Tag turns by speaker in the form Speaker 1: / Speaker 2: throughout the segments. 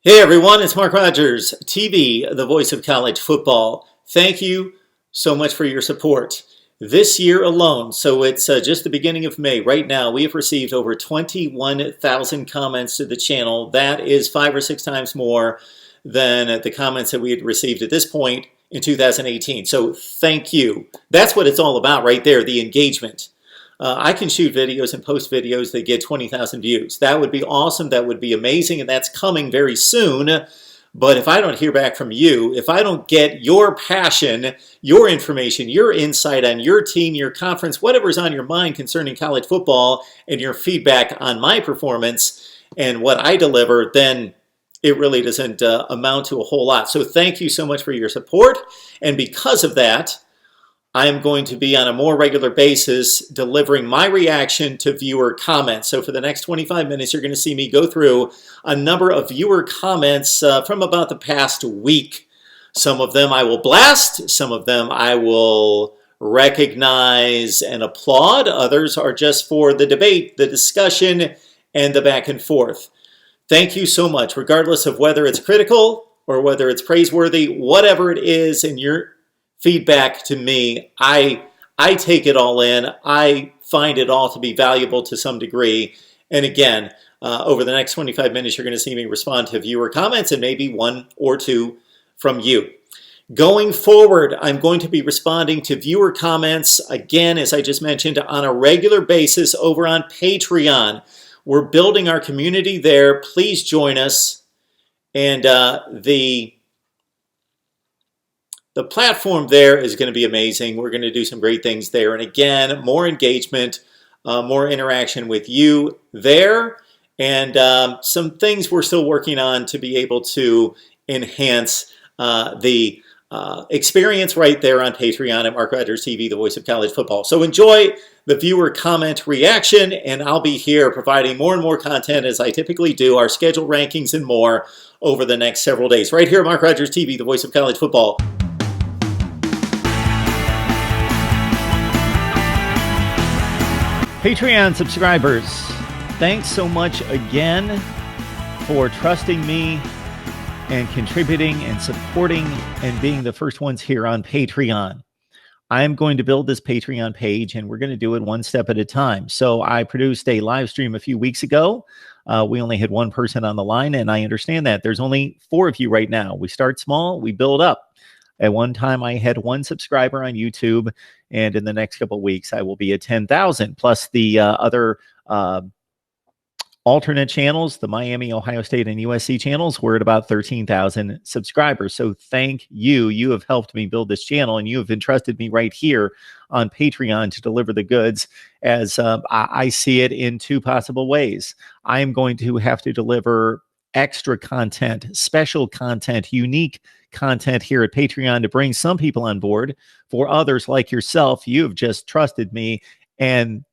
Speaker 1: Hey everyone, it's Mark Rogers TV, the voice of college football. Thank you so much for your support. This year alone, so it's just the beginning of May, right now, we have received over 21,000 comments to the channel. That is 5 or 6 times more than the comments that we had received at this point in 2018. So thank you. That's what it's all about right there, the engagement. I can shoot videos and post videos that get 20,000 views. That would be awesome. That would be amazing. And that's coming very soon. But if I don't hear back from you, if I don't get your passion, your information, your insight on your team, your conference, whatever's on your mind concerning college football, and your feedback on my performance and what I deliver, then it really doesn't amount to a whole lot. So thank you so much for your support. And because of that, I am going to be on a more regular basis delivering my reaction to viewer comments. So for the next 25 minutes, you're going to see me go through a number of viewer comments from about the past week. Some of them I will blast, some of them I will recognize and applaud. Others are just for the debate, the discussion, and the back and forth. Thank you so much, regardless of whether it's critical or whether it's praiseworthy, whatever it is in your feedback to me, I take it all in. I find it all to be valuable to some degree. And again, over the next 25 minutes, you're going to see me respond to viewer comments and maybe one or two from you. Going forward, I'm going to be responding to viewer comments, again, as I just mentioned, on a regular basis over on Patreon. We're building our community there. Please join us. And the platform there is going to be amazing. We're going to do some great things there. And again, more engagement, more interaction with you there, and some things we're still working on to be able to enhance the experience right there on Patreon at MarkRogersTV, the voice of college football. So enjoy the viewer comment reaction, and I'll be here providing more and more content as I typically do, our schedule rankings and more over the next several days. Right here at MarkRogersTV, the voice of college football. Patreon subscribers, thanks so much again for trusting me and contributing and supporting and being the first ones here on Patreon. I'm going to build this Patreon page, and we're going to do it one step at a time. So I produced a live stream a few weeks ago. We only had one person on the line, and I understand that. There's only 4 of you right now. We start small, we build up. At one time, I had 1 subscriber on YouTube, and in the next couple of weeks, I will be at 10,000, plus the other alternate channels, the Miami, Ohio State, and USC channels. We're at about 13,000 subscribers. So thank you. You have helped me build this channel, and you have entrusted me right here on Patreon to deliver the goods, as I see it in 2 possible ways. I am going to have to deliver extra content, special content, unique content here at Patreon to bring some people on board. For others like yourself, you have just trusted me and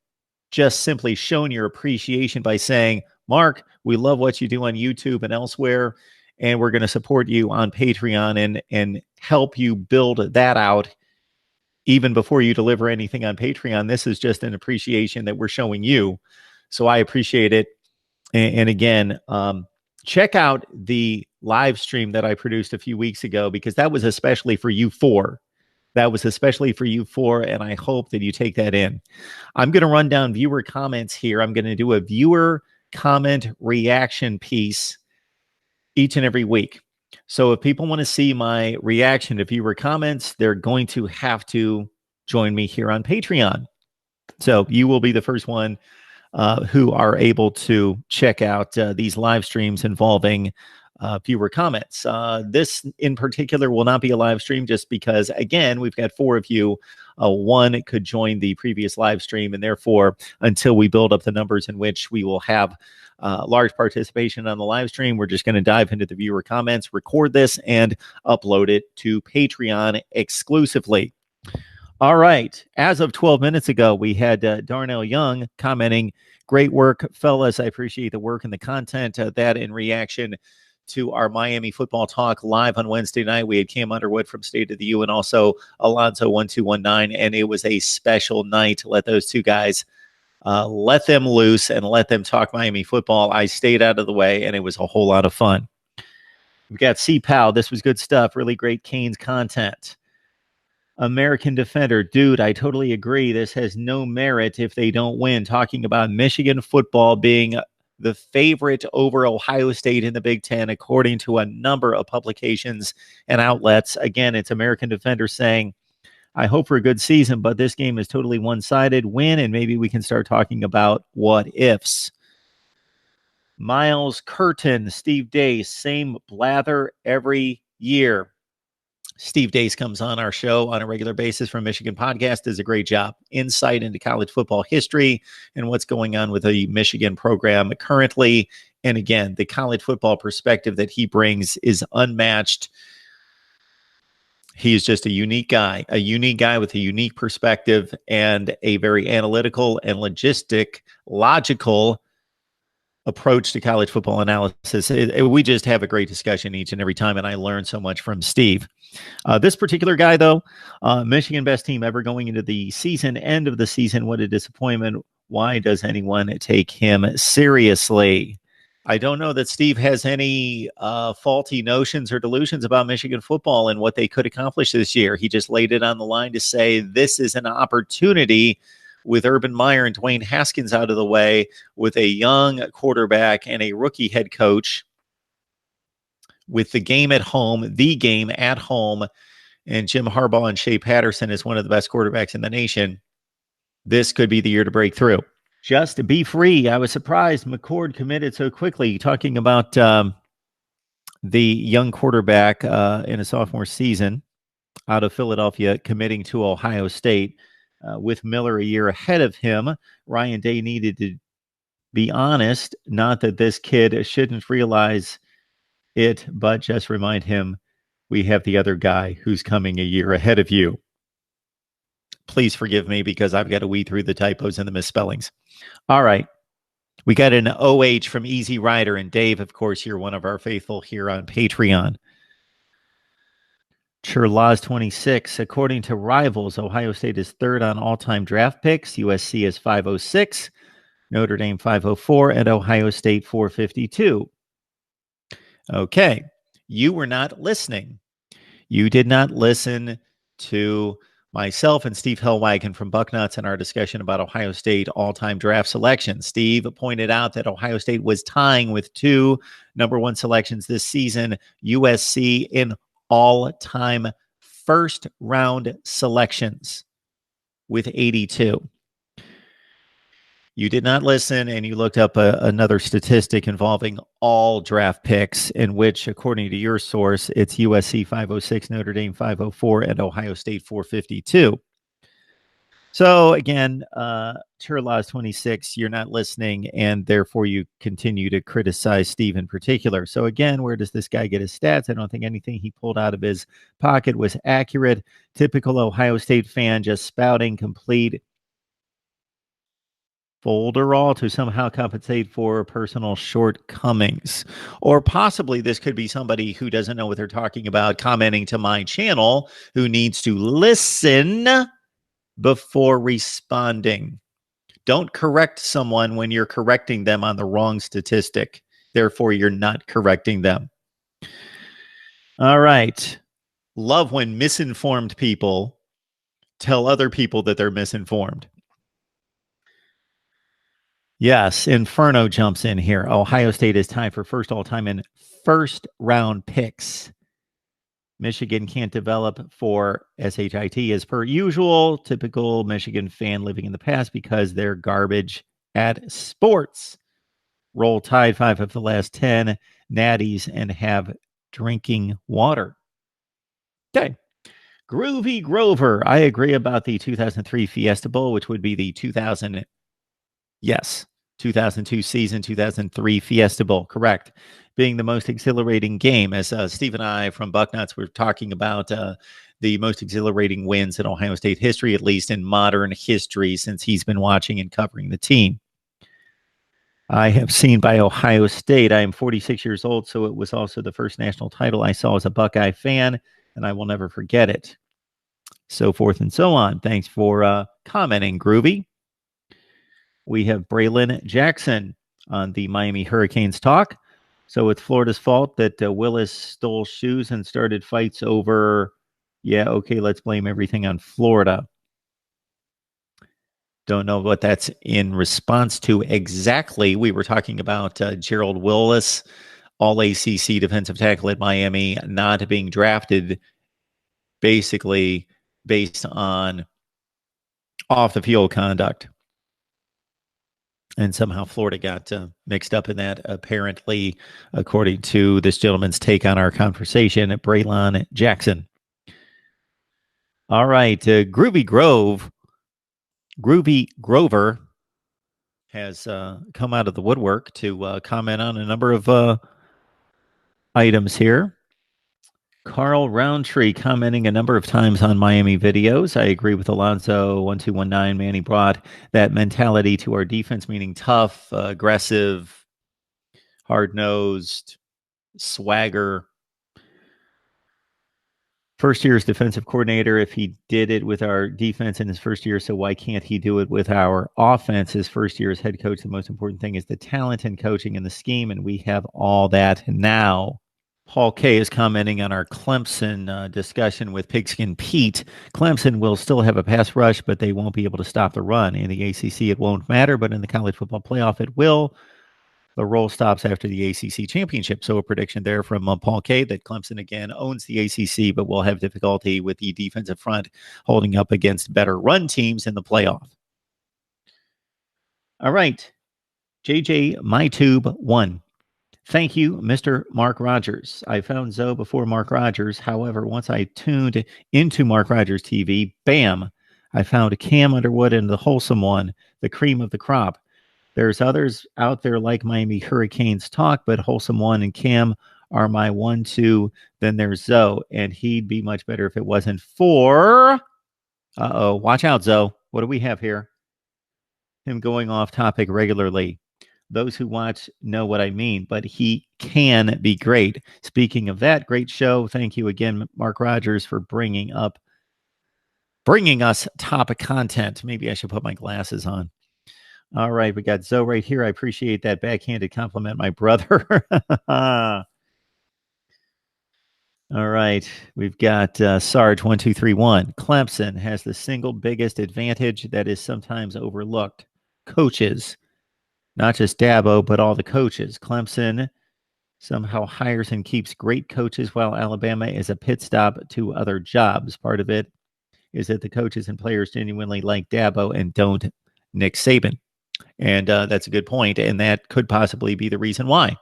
Speaker 1: just simply shown your appreciation by saying, Mark, we love what you do on YouTube and elsewhere, and we're going to support you on Patreon and help you build that out even before you deliver anything on Patreon. This is just an appreciation that we're showing you. So I appreciate it. And again, check out the live stream that I produced a few weeks ago, because that was especially for you 4. That was especially for you 4, and I hope that you take that in. I'm going to run down viewer comments here. I'm going to do a viewer comment reaction piece each and every week. So if people want to see my reaction to viewer comments, they're going to have to join me here on Patreon. So you will be the first one who are able to check out these live streams involving viewer comments. This in particular will not be a live stream, just because, again, we've got 4 of you. 1 could join the previous live stream, and therefore, until we build up the numbers in which we will have large participation on the live stream, we're just going to dive into the viewer comments, record this, and upload it to Patreon exclusively. All right. As of 12 minutes ago, we had Darnell Young commenting, "Great work, fellas. I appreciate the work and the content." That in reaction to our Miami football talk live on Wednesday night. We had Cam Underwood from State of the U and also Alonzo1219, and it was a special night. Let those 2 guys let them loose and let them talk Miami football. I stayed out of the way, and it was a whole lot of fun. We've got C-Pow. This was good stuff. Really great Canes content. American Defender. Dude, I totally agree. This has no merit if they don't win. Talking about Michigan football being the favorite over Ohio State in the Big Ten, according to a number of publications and outlets. Again, it's American Defender saying, I hope for a good season, but this game is totally one-sided. Win, and maybe we can start talking about what ifs. Miles Curtin, Steve Day, same blather every year. Steve Dace comes on our show on a regular basis from Michigan Podcast, does a great job. Insight into college football history and what's going on with the Michigan program currently. And again, the college football perspective that he brings is unmatched. He is just a unique guy with a unique perspective and a very analytical and logical approach to college football analysis. We just have a great discussion each and every time, and I learn so much from Steve. This particular guy, though, Michigan best team ever going into the season, end of the season. What a disappointment. Why does anyone take him seriously? I don't know that Steve has any faulty notions or delusions about Michigan football and what they could accomplish this year. He just laid it on the line to say this is an opportunity with Urban Meyer and Dwayne Haskins out of the way, with a young quarterback and a rookie head coach, with the game at home, and Jim Harbaugh and Shea Patterson is one of the best quarterbacks in the nation. This could be the year to break through. Just be free. I was surprised McCord committed so quickly. Talking about the young quarterback in a sophomore season out of Philadelphia committing to Ohio State. With Miller a year ahead of him, Ryan Day needed to be honest. Not that this kid shouldn't realize it, but just remind him we have the other guy who's coming a year ahead of you. Please forgive me because I've got to weed through the typos and the misspellings. All right. We got an OH from Easy Rider. And Dave, of course, you're one of our faithful here on Patreon. Churlaws 26. According to Rivals, Ohio State is third on all-time draft picks. USC is 506, Notre Dame 504, and Ohio State 452. Okay, you were not listening. You did not listen to myself and Steve Hellwagon from Bucknuts in our discussion about Ohio State all-time draft selections. Steve pointed out that Ohio State was tying with two number one selections this season, USC in all-time first-round selections with 82. You did not listen, and you looked up another statistic involving all draft picks, in which, according to your source, it's USC 506, Notre Dame 504, and Ohio State 452. So, again, Churlaws 26, you're not listening, and therefore you continue to criticize Steve in particular. So, again, where does this guy get his stats? I don't think anything he pulled out of his pocket was accurate. Typical Ohio State fan just spouting complete folderol to somehow compensate for personal shortcomings. Or possibly this could be somebody who doesn't know what they're talking about commenting to my channel, who needs to listen before responding. Don't correct someone when you're correcting them on the wrong statistic. Therefore, you're not correcting them. All right. Love when misinformed people tell other people that they're misinformed. Yes, Inferno jumps in here. Ohio State is tied for first all-time in first-round picks. Michigan can't develop for SHIT as per usual. Typical Michigan fan living in the past because they're garbage at sports. Roll Tide 5 of the last 10 natties and have drinking water. Okay. Groovy Grover. I agree about the 2003 Fiesta Bowl, which would be the 2002 season, 2003 Fiesta Bowl. Correct. Being the most exhilarating game, as Steve and I from Bucknuts were talking about the most exhilarating wins in Ohio State history, at least in modern history, since he's been watching and covering the team. I have seen by Ohio State. I am 46 years old, so it was also the first national title I saw as a Buckeye fan, and I will never forget it. So forth and so on. Thanks for commenting, Groovy. We have Braylon Jackson on the Miami Hurricanes talk. So it's Florida's fault that Willis stole shoes and started fights over. Yeah, okay, let's blame everything on Florida. Don't know what that's in response to exactly. We were talking about Gerald Willis, all ACC defensive tackle at Miami, not being drafted basically based on off the field conduct. And somehow Florida got mixed up in that, apparently, according to this gentleman's take on our conversation, Braylon Jackson. All right. Groovy Grover has come out of the woodwork to comment on a number of items here. Carl Roundtree commenting a number of times on Miami videos. I agree with Alonzo1219. Manny brought that mentality to our defense, meaning tough, aggressive, hard-nosed, swagger. First year as defensive coordinator, if he did it with our defense in his first year, so why can't he do it with our offense? His first year as head coach, the most important thing is the talent and coaching and the scheme, and we have all that now. Paul K is commenting on our Clemson discussion with Pigskin Pete. Clemson will still have a pass rush, but they won't be able to stop the run. In the ACC, it won't matter, but in the college football playoff, it will. The roll stops after the ACC championship. So a prediction there from Paul K that Clemson again owns the ACC, but will have difficulty with the defensive front holding up against better run teams in the playoff. All right. JJ MyTube1. Thank you, Mr. Mark Rogers. I found Zoe before Mark Rogers. However, once I tuned into MarkRogersTV, bam, I found Cam Underwood and the wholesome one, the cream of the crop. There's others out there like Miami Hurricanes talk, but wholesome one and Cam are my 1-2. Then there's Zoe, and he'd be much better if it wasn't for... watch out, Zoe. What do we have here? Him going off topic regularly. Those who watch know what I mean, but he can be great. Speaking of that, great show. Thank you again, Mark Rogers, for bringing us topic content. Maybe I should put my glasses on. All right, we got Zoe right here. I appreciate that backhanded compliment, my brother. All right, we've got Sarge1231. Clemson has the single biggest advantage that is sometimes overlooked. Coaches. Not just Dabo, but all the coaches. Clemson somehow hires and keeps great coaches, while Alabama is a pit stop to other jobs. Part of it is that the coaches and players genuinely like Dabo and don't Nick Saban. And that's a good point, and that could possibly be the reason why.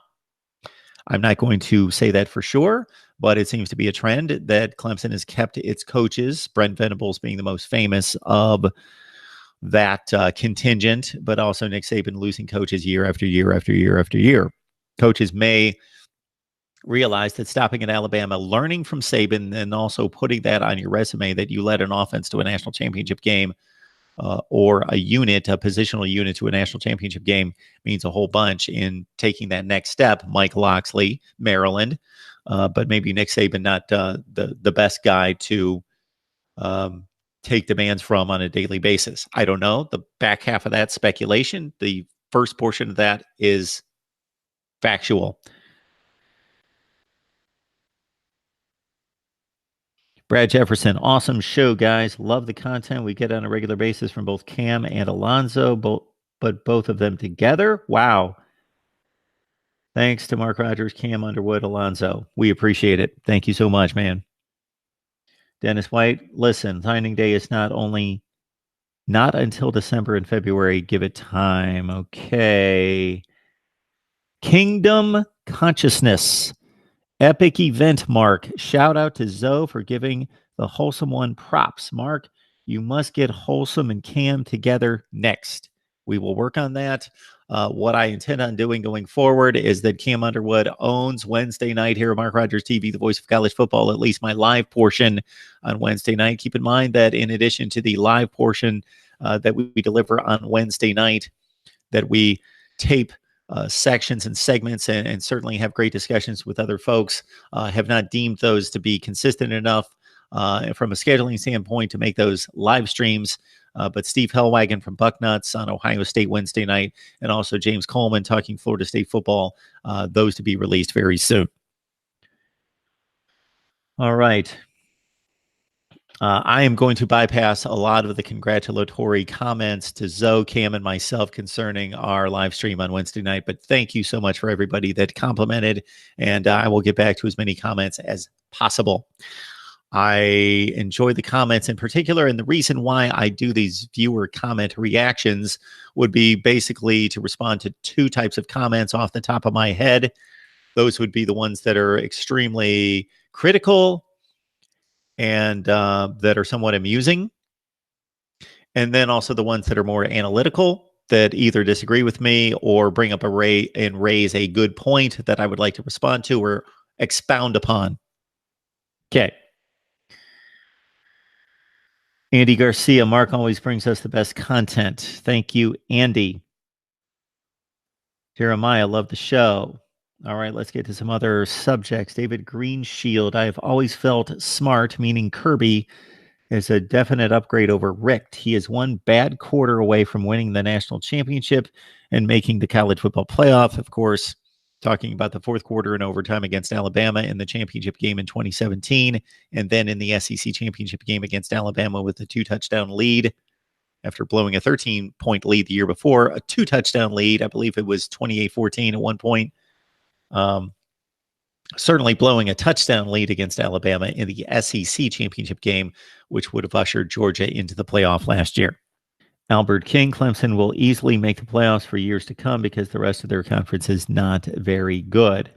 Speaker 1: I'm not going to say that for sure, but it seems to be a trend that Clemson has kept its coaches, Brent Venables being the most famous of that contingent, but also Nick Saban losing coaches year after year after year after year. Coaches may realize that stopping at Alabama, learning from Saban, and also putting that on your resume that you led an offense to a national championship game or a positional unit to a national championship game means a whole bunch in taking that next step. Mike Locksley, Maryland, but maybe Nick Saban not the best guy to take demands from on a daily basis. I don't know. The back half of that speculation. The first portion of that is factual. Brad Jefferson, awesome show, guys. Love the content we get on a regular basis from both Cam and Alonzo, but both of them together. Wow. Thanks to Mark Rogers, Cam Underwood, Alonzo. We appreciate it. Thank you so much, man. Dennis White, listen, signing day is not until December and February. Give it time. Okay. Kingdom Consciousness. Epic event, Mark. Shout out to Zoe for giving the wholesome one props. Mark, you must get wholesome and Cam together next. We will work on that. What I intend on doing going forward is that Cam Underwood owns Wednesday night here at MarkRogersTV, the voice of college football, at least my live portion on Wednesday night. Keep in mind that in addition to the live portion that we deliver on Wednesday night, that we tape sections and segments and certainly have great discussions with other folks, have not deemed those to be consistent enough from a scheduling standpoint to make those live streams. But Steve Hellwagon from Bucknuts on Ohio State Wednesday night, and also James Coleman talking Florida State football, those to be released very soon. All right. I am going to bypass a lot of the congratulatory comments to Zoe, Cam, and myself concerning our live stream on Wednesday night. But thank you so much for everybody that complimented, and I will get back to as many comments as possible. I enjoy the comments in particular, and the reason why I do these viewer comment reactions would be basically to respond to two types of comments off the top of my head. Those would be the ones that are extremely critical and that are somewhat amusing. And then also the ones that are more analytical, that either disagree with me or bring up and raise a good point that I would like to respond to or expound upon. Okay. Andy Garcia, Mark always brings us the best content. Thank you, Andy. Jeremiah, love the show. All right, let's get to some other subjects. David Greenshield, I have always felt smart, meaning Kirby, is a definite upgrade over Richt. He is one bad quarter away from winning the national championship and making the college football playoff. Of course, talking about the fourth quarter in overtime against Alabama in the championship game in 2017, and then in the SEC championship game against Alabama with a 2-touchdown lead after blowing a 13-point lead the year before, a 2-touchdown lead. I believe it was 28-14 at one point. Certainly blowing a touchdown lead against Alabama in the SEC championship game, which would have ushered Georgia into the playoff last year. Albert King, Clemson will easily make the playoffs for years to come because the rest of their conference is not very good.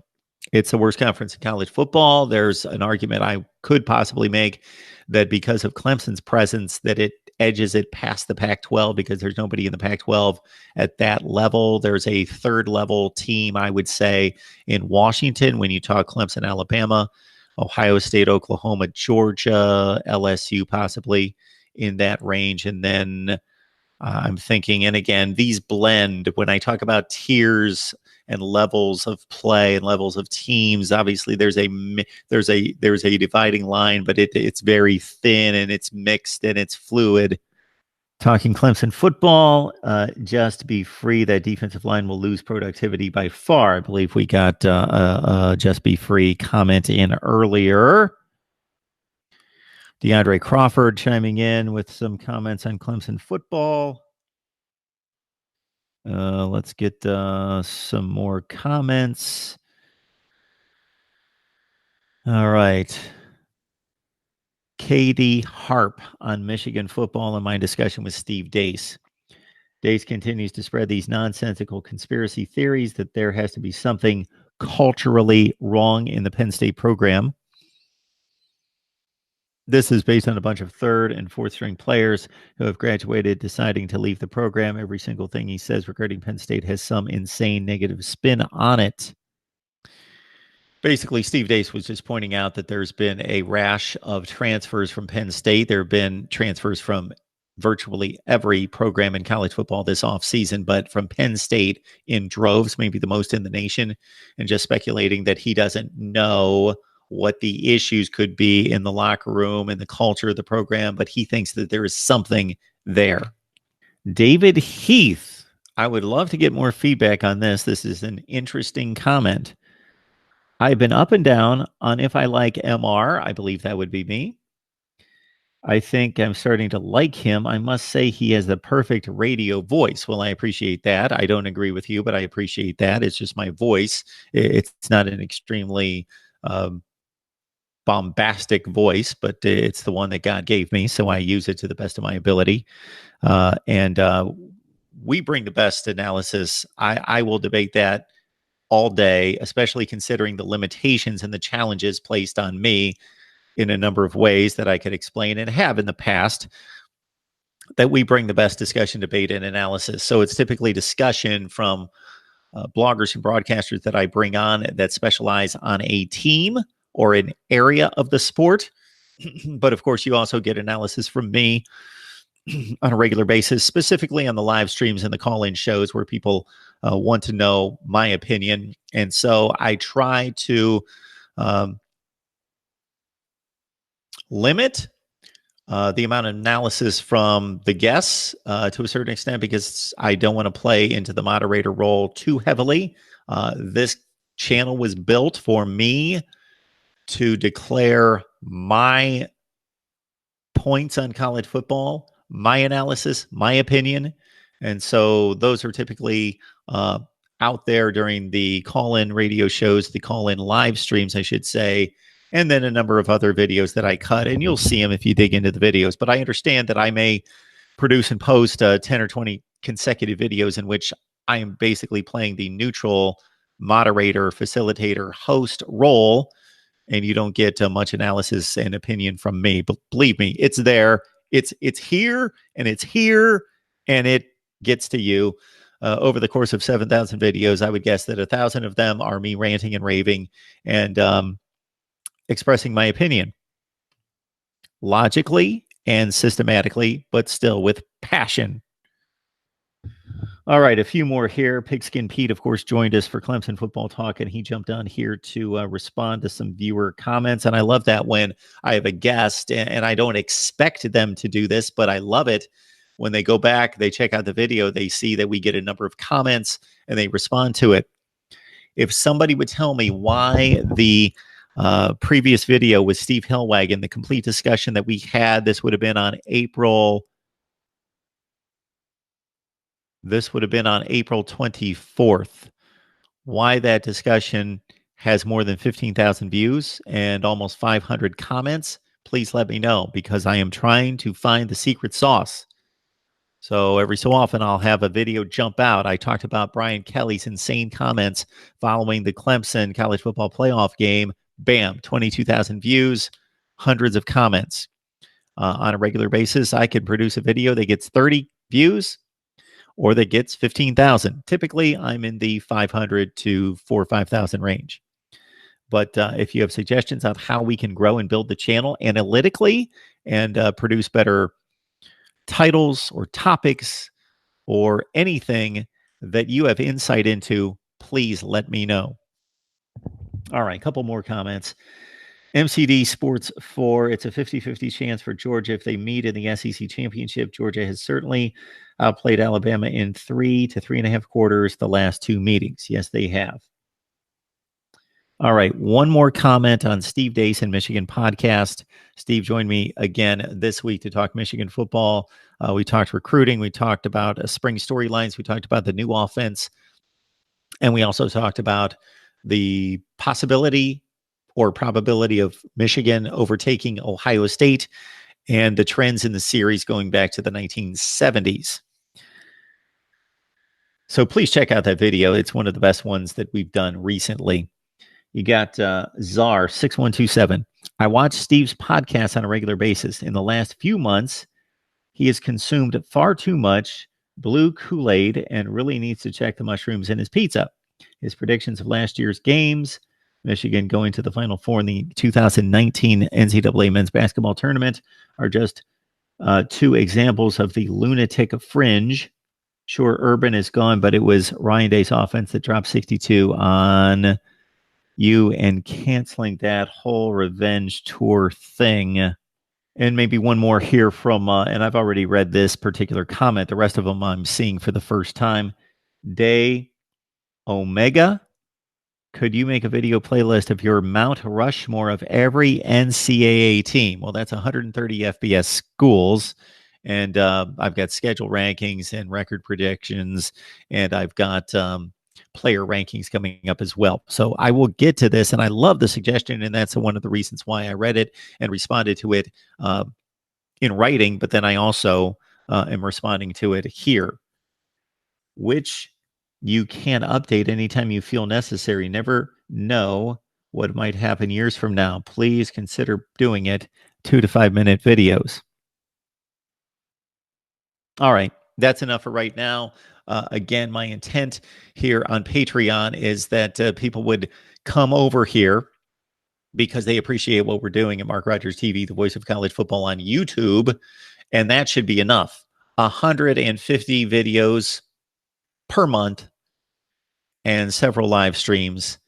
Speaker 1: It's the worst conference in college football. There's an argument I could possibly make that because of Clemson's presence, that it edges it past the Pac-12 because there's nobody in the Pac-12 at that level. There's a third level team, I would say, in Washington when you talk Clemson, Alabama, Ohio State, Oklahoma, Georgia, LSU, possibly in that range. And then I'm thinking, and again, these blend when I talk about tiers and levels of play and levels of teams. Obviously, there's a dividing line, but it's very thin and it's mixed and it's fluid. Talking Clemson football, just be free. That defensive line will lose productivity by far. I believe we got just be free comment in earlier. DeAndre Crawford chiming in with some comments on Clemson football. Let's get some more comments. All right. Katie Harp on Michigan football and my discussion with Steve Dace. Dace continues to spread these nonsensical conspiracy theories that there has to be something culturally wrong in the Penn State program. This is based on a bunch of third and fourth string players who have graduated, deciding to leave the program. Every single thing he says regarding Penn State has some insane negative spin on it. Basically, Steve Dace was just pointing out that there's been a rash of transfers from Penn State. There have been transfers from virtually every program in college football this offseason, but from Penn State in droves, maybe the most in the nation, and just speculating that he doesn't know what the issues could be in the locker room and the culture of the program, but he thinks that there is something there. David Heath, I would love to get more feedback on this. This is an interesting comment. I've been up and down on if I like MR. I believe that would be me. I think I'm starting to like him. I must say he has the perfect radio voice. Well, I appreciate that. I don't agree with you, but I appreciate that. It's just my voice. It's not an extremely bombastic voice, but it's the one that God gave me, so I use it to the best of my ability. And we bring the best analysis. I will debate that all day, especially considering the limitations and the challenges placed on me in a number of ways that I could explain and have in the past, that we bring the best discussion, debate, and analysis. So it's typically discussion from bloggers and broadcasters that I bring on that specialize on a team or an area of the sport. But of course, you also get analysis from me on a regular basis, specifically on the live streams and the call-in shows where people want to know my opinion. And so I try to limit the amount of analysis from the guests to a certain extent, because I don't want to play into the moderator role too heavily. This channel was built for me to declare my points on college football, my analysis, my opinion. And so those are typically out there during the call-in radio shows, the call-in live streams, I should say, and then a number of other videos that I cut, and you'll see them if you dig into the videos. But I understand that I may produce and post 10 or 20 consecutive videos in which I am basically playing the neutral moderator, facilitator, host role, and you don't get much analysis and opinion from me. But believe me, it's there. It's here, and it's here, and it gets to you. Over the course of 7,000 videos, I would guess that 1,000 of them are me ranting and raving and expressing my opinion logically and systematically, but still with passion. All right, a few more here. Pigskin Pete, of course, joined us for Clemson Football Talk, and he jumped on here to respond to some viewer comments. And I love that when I have a guest, and I don't expect them to do this, but I love it when they go back, they check out the video, they see that we get a number of comments, and they respond to it. If somebody would tell me why the previous video with Steve Hillwagon, the complete discussion that we had, this would have been on April 24th. Why that discussion has more than 15,000 views and almost 500 comments, please let me know, because I am trying to find the secret sauce. So every so often I'll have a video jump out. I talked about Brian Kelly's insane comments following the Clemson college football playoff game. Bam, 22,000 views, hundreds of comments. On a regular basis, I can produce a video that gets 30 views or that gets 15,000. Typically, I'm in the 500 to 4,000 or 5,000 range. But if you have suggestions on how we can grow and build the channel analytically and produce better titles or topics or anything that you have insight into, please let me know. All right, a couple more comments. MCD Sports 4, it's a 50-50 chance for Georgia if they meet in the SEC championship. Georgia has certainly outplayed Alabama in 3 to 3.5 quarters the last two meetings. Yes, they have. All right, one more comment on Steve Dace and Michigan podcast. Steve joined me again this week to talk Michigan football. We talked recruiting. We talked about spring storylines. We talked about the new offense. And we also talked about the possibility or probability of Michigan overtaking Ohio State and the trends in the series going back to the 1970s. So please check out that video. It's one of the best ones that we've done recently. You got Czar 6127. I watch Steve's podcast on a regular basis. In the last few months, he has consumed far too much blue Kool-Aid and really needs to check the mushrooms in his pizza. His predictions of last year's games, Michigan going to the Final Four in the 2019 NCAA men's basketball tournament, are just two examples of the lunatic fringe. Sure, Urban is gone, but it was Ryan Day's offense that dropped 62 on you and canceling that whole revenge tour thing. And maybe one more here from, and I've already read this particular comment. The rest of them I'm seeing for the first time. Day Omega. Could you make a video playlist of your Mount Rushmore of every NCAA team? Well, that's 130 FBS schools. And I've got schedule rankings and record predictions. And I've got player rankings coming up as well. So I will get to this, and I love the suggestion, and that's one of the reasons why I read it and responded to it in writing, but then I also am responding to it here, which you can update anytime you feel necessary. Never know what might happen years from now. Please consider doing it 2 to 5 minute videos. All right, that's enough for right now. Again, my intent here on Patreon is that people would come over here because they appreciate what we're doing at MarkRogersTV, the voice of college football on YouTube, and that should be enough. 150 videos per month and several live streams.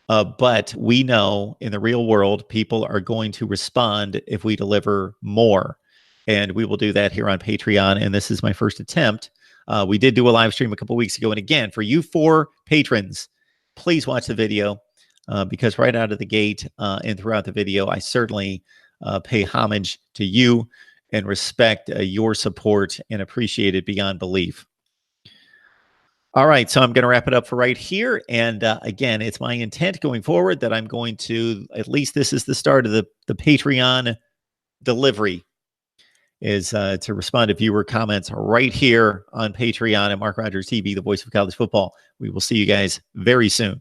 Speaker 1: But we know in the real world, people are going to respond if we deliver more. And we will do that here on Patreon. And this is my first attempt. We did do a live stream a couple weeks ago. And again, for you 4 patrons, please watch the video because right out of the gate and throughout the video, I certainly pay homage to you and respect your support and appreciate it beyond belief. All right, so I'm going to wrap it up for right here. And again, it's my intent going forward that I'm going to, at least this is the start of the Patreon delivery, is to respond to viewer comments right here on Patreon at Mark Rogers TV, the voice of college football. We will see you guys very soon.